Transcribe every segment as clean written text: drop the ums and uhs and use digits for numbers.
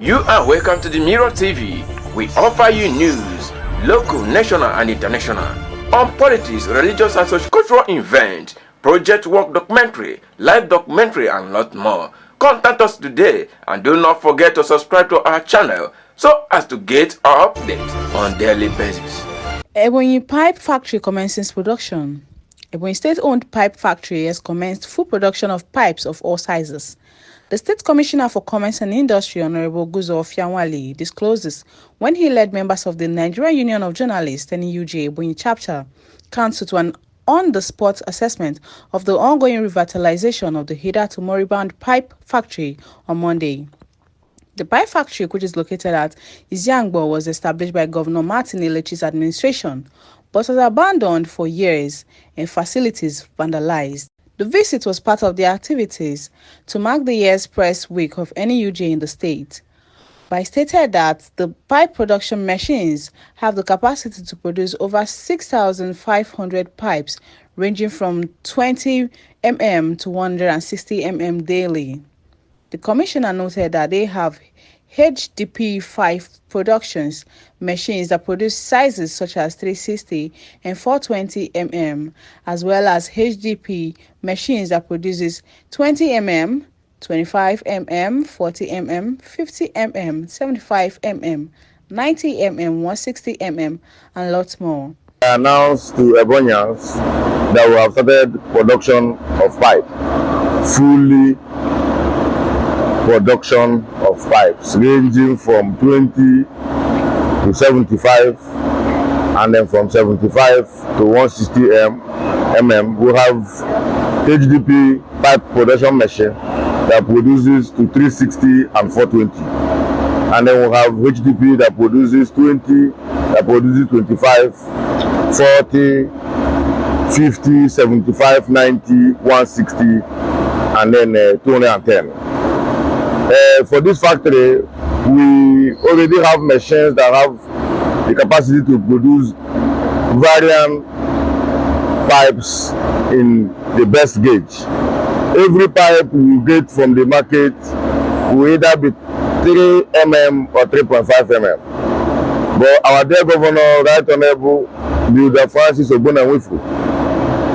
You are welcome to the Mirror TV. We offer you news, local, national and international, on politics, religious and socio-cultural events, project work documentary, live documentary and lot more. Contact us today and do not forget to subscribe to our channel so as to get our updates on daily basis. Ebonyi Pipe Factory commences production. Ebonyi State-owned pipe factory has commenced full production of pipes of all sizes. The State Commissioner for Commerce and Industry, Honorable Guzo Ofianwali, discloses when he led members of the Nigerian Union of Journalists, NUJ Ebonyi Chapter Council to an on-the-spot assessment of the ongoing revitalization of the Hida to Moribund Pipe Factory on Monday. The pipe factory, which is located at Iziangbo, was established by Governor Martin Elechi's administration, but was abandoned for years and facilities vandalized. The visit was part of the activities to mark the year's press week of NUJ in the state. But stated that the pipe production machines have the capacity to produce over 6,500 pipes ranging from 20 mm to 160 mm daily. The commissioner noted that they have HDP-5 productions machines that produce sizes such as 360 and 420 mm, as well as HDP machines that produces 20 mm, 25 mm, 40 mm, 50 mm, 75 mm, 90 mm, 160 mm, and lots more. I announced to Ebonyans that we have started production of pipe, fully production of pipes ranging from 20 to 75 and then from 75 to 160 mm. We have HDP pipe production machine that produces to 360 and 420, and then we have HDP that produces 20, that produces 25, 40, 50, 75, 90, 160 and then 210. For this factory, we already have machines that have the capacity to produce variant pipes in the best gauge. Every pipe we get from the market will either be 3 mm or 3.5 mm. But our dear Governor, Right Honorable Builder Francis Ogbonnawifu,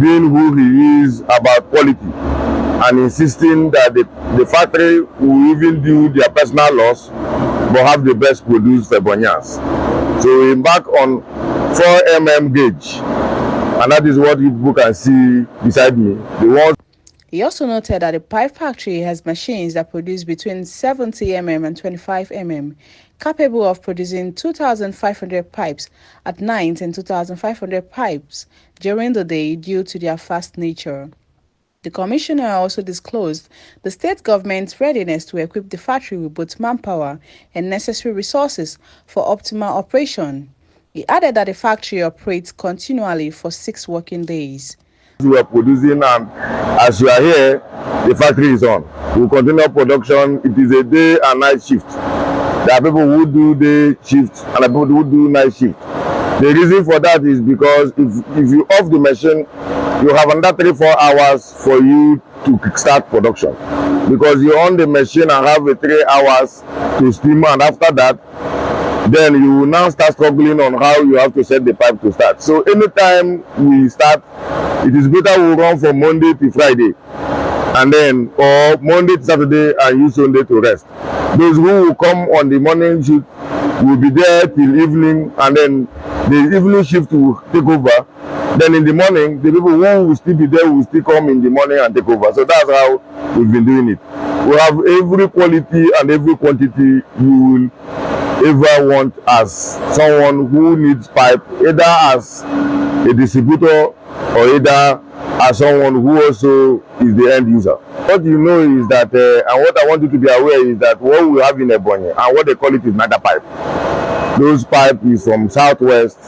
being who he is about quality and insisting that the factory will even do their personal loss but have the best produced for Ebonyans. So we embark on 4 mm gauge, and that is what people can see beside me. He also noted that the pipe factory has machines that produce between 70 mm and 25 mm, capable of producing 2,500 pipes at night and 2,500 pipes during the day due to their fast nature. The commissioner also disclosed the state government's readiness to equip the factory with both manpower and necessary resources for optimal operation. He added that the factory operates continually for 6 working days. We are producing, and as you are here, the factory is on. We will continue production. It is a day and night shift. There are people who do day shift and people who do night shift. The reason for that is because if you off the machine, you have another 3-4 hours for you to kickstart production, because you on the machine and have 3 hours to steam, and after that then you will now start struggling on how you have to set the pipe to start. So anytime we start, it is better we run from Monday to Friday, and then or Monday to Saturday and use Sunday to rest. Those who will come on the morning shift will be there till evening, and then the evening shift will take over. Then in the morning, the people who will still be there will still come in the morning and take over. So that's how we've been doing it. We have every quality and every quantity you will ever want as someone who needs pipe, either as a distributor or either as someone who also is the end user. What you know is that, and what I want you to be aware is that what we have in Ebonyi and what they call it is Niger pipe. Those pipe is from Southwest,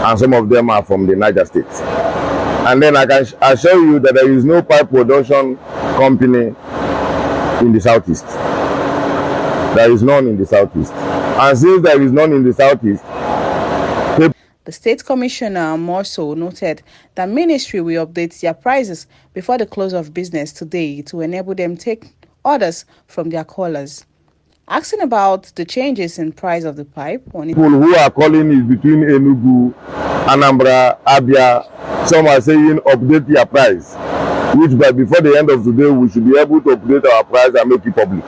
and some of them are from the Niger State. And then I can assure you that there is no pipe production company in the Southeast. There is none in the Southeast. And since there is none in the Southeast, the State Commissioner more so noted that Ministry will update their prices before the close of business today to enable them take orders from their callers. Asking about the changes in price of the pipe, People who are calling is between Enugu, Anambra, Abia. Some are saying update your price, which by before the end of today we should be able to update our price and make it public,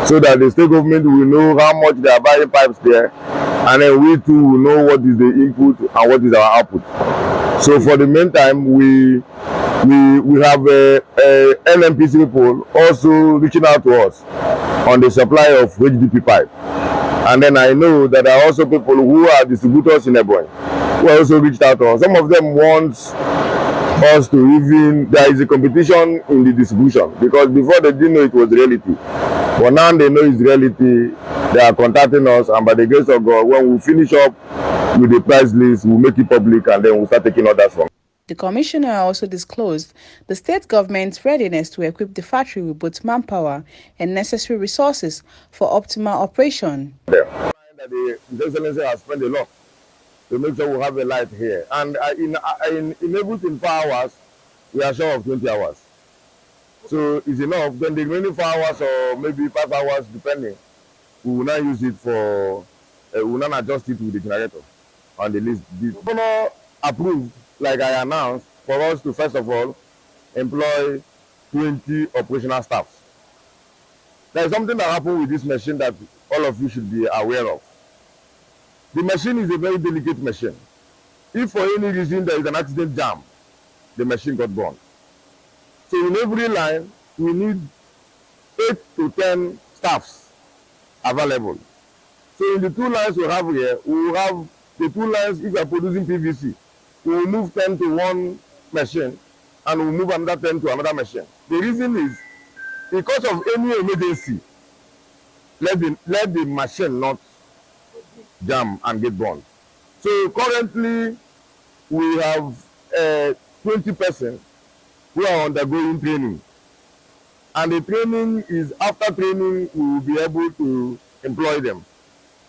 so that the state government will know how much they are buying pipes there, and then we too will know what is the input and what is our output. So for the meantime, we have NMPC people also reaching out to us on the supply of HDP pipe. And then I know that there are also people who are distributors in Ebonyi who also reached out to us. Some of them want us to even, there is a competition in the distribution, because before they didn't know it was reality. But now they know it's reality. They are contacting us, and by the grace of God, when we finish up with the price list, we'll make it public, and then we'll start taking orders from. the commissioner also disclosed the state government's readiness to equip the factory with both manpower and necessary resources for optimal operation. The Excellency has spent a lot to make sure we have a light here. And in 4 hours, we are short of 20 hours. So it's enough. Then the remaining 4 hours or maybe 5 hours, depending, we will not use it for, we will not adjust it with the generator on the list. The governor approved, like I announced, for us to first of all employ 20 operational staffs. There is something that happened with this machine that all of you should be aware of. The machine is a very delicate machine. If for any reason there is an accident jam, the machine got burned. So in every line, we need 8 to 10 staffs available. So in the 2 lines we have here, we will have the 2 lines. If we are producing PVC, we will move 10 to one machine and we will move another 10 to another machine. The reason is because of any emergency, let the machine not jam and get burned. So currently we have 20 persons who are undergoing training, and the training is, after training we will be able to employ them.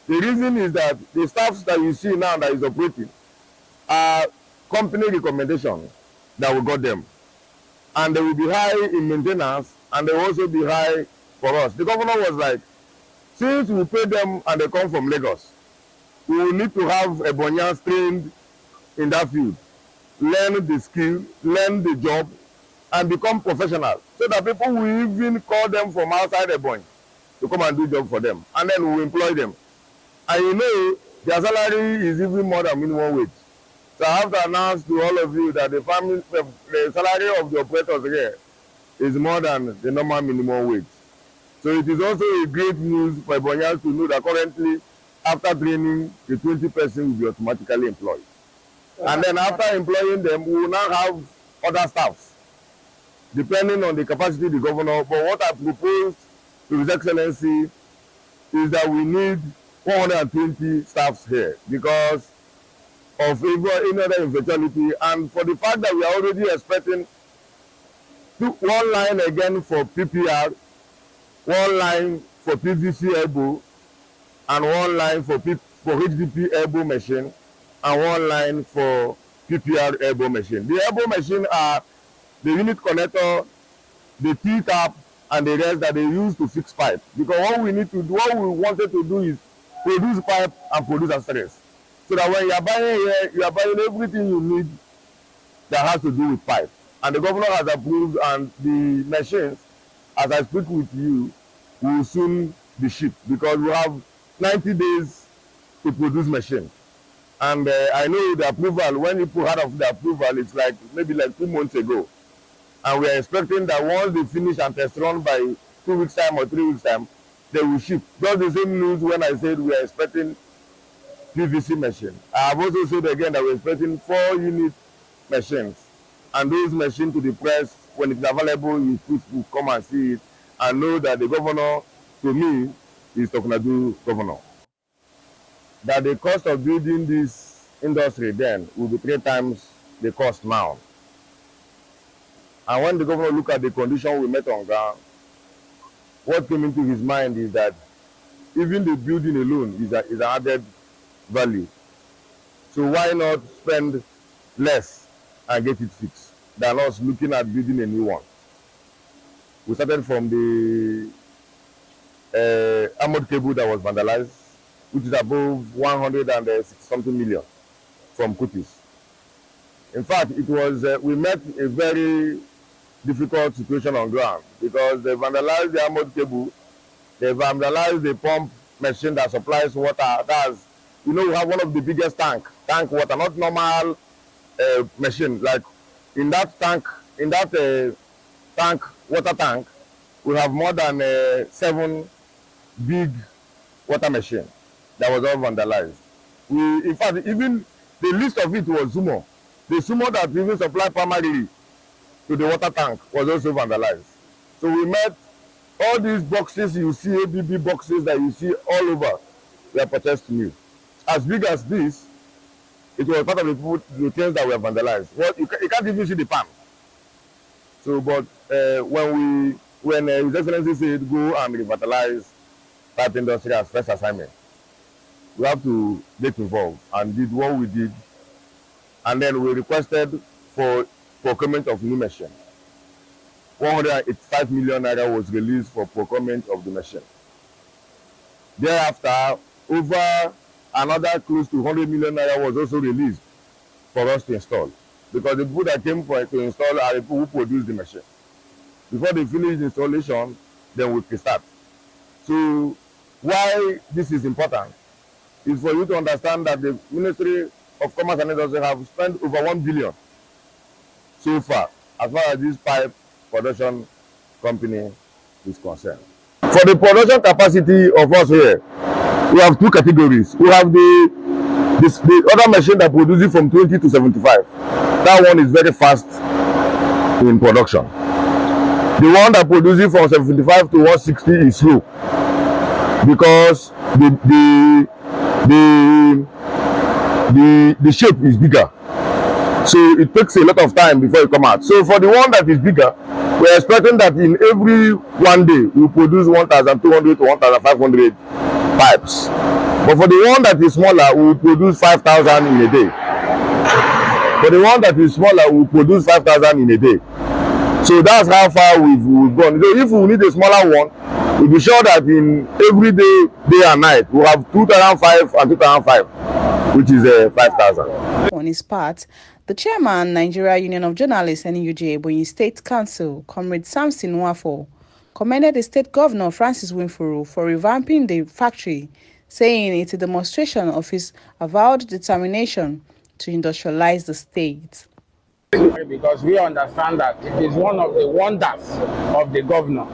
The reason is that the staffs that you see now that is operating are company recommendations that we got them, and they will be high in maintenance, and they will also be high for us. The governor was like, since we pay them and they come from Lagos, we will need to have Ebonyans trained in that field, learn the skill, learn the job, and become professional, so that people will even call them from outside Ebonyi to come and do job for them, and then we will employ them. And you know, their salary is even more than minimum wage. So I have to announce to all of you that the salary of the operators here is more than the normal minimum wage. So it is also a great news for Ebonyans to know that currently, after training, the 20 person will be automatically employed. And then after employing them, we will now have other staffs, depending on the capacity of the governor. But what I proposed to His Excellency is that we need 120 staffs here because of any other eventuality, and for the fact that we are already expecting one line again for PPR, one line for PVC elbow, and one line for HDP elbow machine, and one line for PPR elbow machine. The elbow machine are the unit connector, the T-tap, and the rest that they use to fix pipe. Because what we wanted to do is produce pipe and produce accessories. So that when you are buying here, you are buying everything you need that has to do with pipe. And the governor has approved, and the machines, as I speak with you, will soon be shipped, because we have 90 days to produce machines. And I know the approval, when people heard of the approval, it's like maybe like 2 months ago. And we are expecting that once they finish and test run by 2 weeks time or 3 weeks time, they will ship. Just the same news when I said we are expecting PVC machine. I have also said again that we are expecting 4 unit machines. And those machines to the press, when it's available, you will come and see it and know that the governor, to me, is Tokunadu governor. That the cost of building this industry then will be 3 times the cost now. And when the governor looked at the condition we met on ground, what came into his mind is that even the building alone is an added value. So why not spend less and get it fixed than us looking at building a new one? We started from the armored cable that was vandalized, which is above 160 something million from Kutis. In fact, it was we met a very difficult situation on ground because they vandalized the armored cable, they vandalized the pump machine that supplies water. That's, we have one of the biggest tank water, not normal machine. Like in that water tank, we have more than 7 big water machine that was all vandalized. In fact, even the list of it was Sumo. The Sumo that even supplied primarily to the water tank was also vandalized. So we met all these boxes you see, ABB boxes that you see all over, were purchased new. As big as this, it was part of the things that were vandalized. Well, you can't even see the pan. So, but when His Excellency said go and revitalize pipe industry as first assignment, we have to get involved and did what we did. And then we requested for procurement of new machine. 185 million naira was released for procurement of the machine. Thereafter, over another close to 100 million naira was also released for us to install, because the people that came to install are the people who produce the machine. Before they finish the installation, then we start. So why this is important is for you to understand that the Ministry of Commerce and Industry have spent over 1 billion so far as this pipe production company is concerned. For the production capacity of us here, we have 2 categories. We have the other machine that produces from 20 to 75. That one is very fast in production. The one that produces from 75 to 160 is slow, because the shape is bigger. So it takes a lot of time before it come out. So for the one that is bigger, we are expecting that in every one day we produce 1,200 to 1,500 pipes. But for the one that is smaller, we will produce 5,000 in a day. For the one that is smaller, we will produce 5,000 in a day. So that's how far we've gone. So if we need a smaller one, we'll be sure that in every day and night, we'll have 2,005 and 2,005, which is 5,000. On his part, the chairman, Nigeria Union of Journalists, NUJ Ebonyi State Council, Comrade Samson Nwafo, commended the state governor, Francis Winfuru, for revamping the factory, saying it's a demonstration of his avowed determination to industrialize the state. Because we understand that it is one of the wonders of the governor,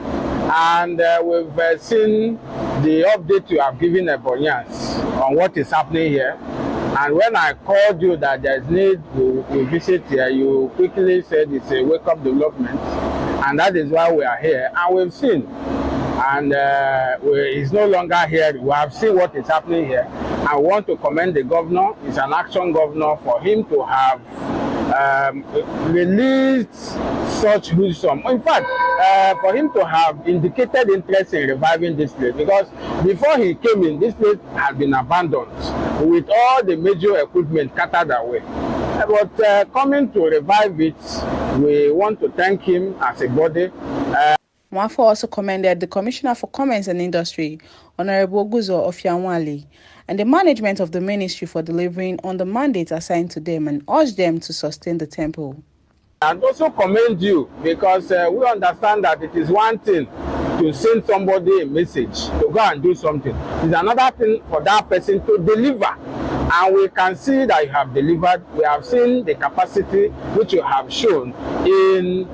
and we've seen the update you have given Ebonyans on what is happening here. And when I called you that there is need to visit here, you quickly said it's a wake-up development, and that is why we are here. And we've seen, and he's no longer here. We have seen what is happening here. I want to commend the governor. He's an action governor. For him to have released such huge sum. In fact, for him to have indicated interest in reviving this place, because before he came in, this place had been abandoned with all the major equipment scattered away. But coming to revive it, we want to thank him as a body. Nwafo also commended the Commissioner for Commerce and Industry, Honorable Guzo Ofianwale, and the management of the ministry for delivering on the mandate assigned to them, and urged them to sustain the temple. And also commend you, because we understand that it is one thing to send somebody a message to go and do something. It's another thing for that person to deliver. And we can see that you have delivered. We have seen the capacity which you have shown in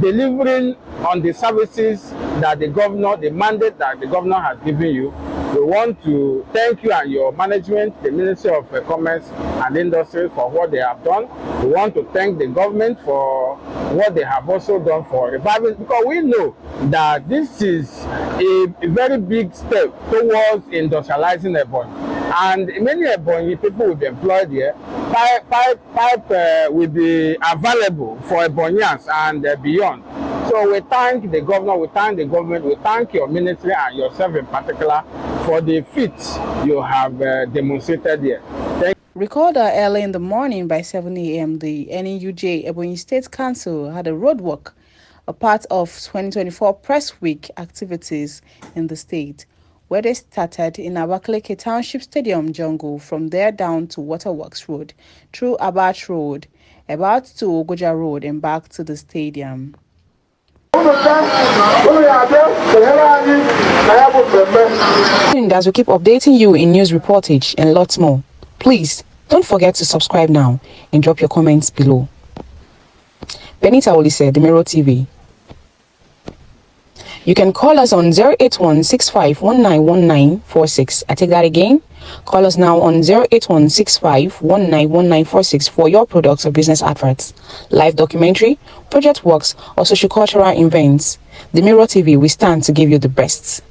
delivering on the services that the governor, the mandate that the governor has given you. We want to thank you and your management, the Ministry of Commerce and Industry, for what they have done. We want to thank the government for what they have also done for reviving, because we know that this is a very big step towards industrializing Ebonyi. And many Ebonyi people will be employed here. Pipe will be available for Ebonyans and beyond. So we thank the governor, we thank the government, we thank your ministry and yourself in particular for the feats you have demonstrated here. Recalled early in the morning by 7 a.m., the NUJ Ebonyi State Council had a roadwork a part of 2024 Press Week activities in the state, where they started in Abakaliki Township Stadium Jungle, from there down to Waterworks Road, through Abat Road, about to Ogoja Road, and back to the stadium. As we keep updating you in news reportage and lots more, please don't forget to subscribe now and drop your comments below. Benita Olise, The Mirror TV. You can call us on 08165191946. I take that again. Call us now on 08165191946 for your products or business adverts, live documentary, project works, or social cultural events. The Mirror TV, we stand to give you the best.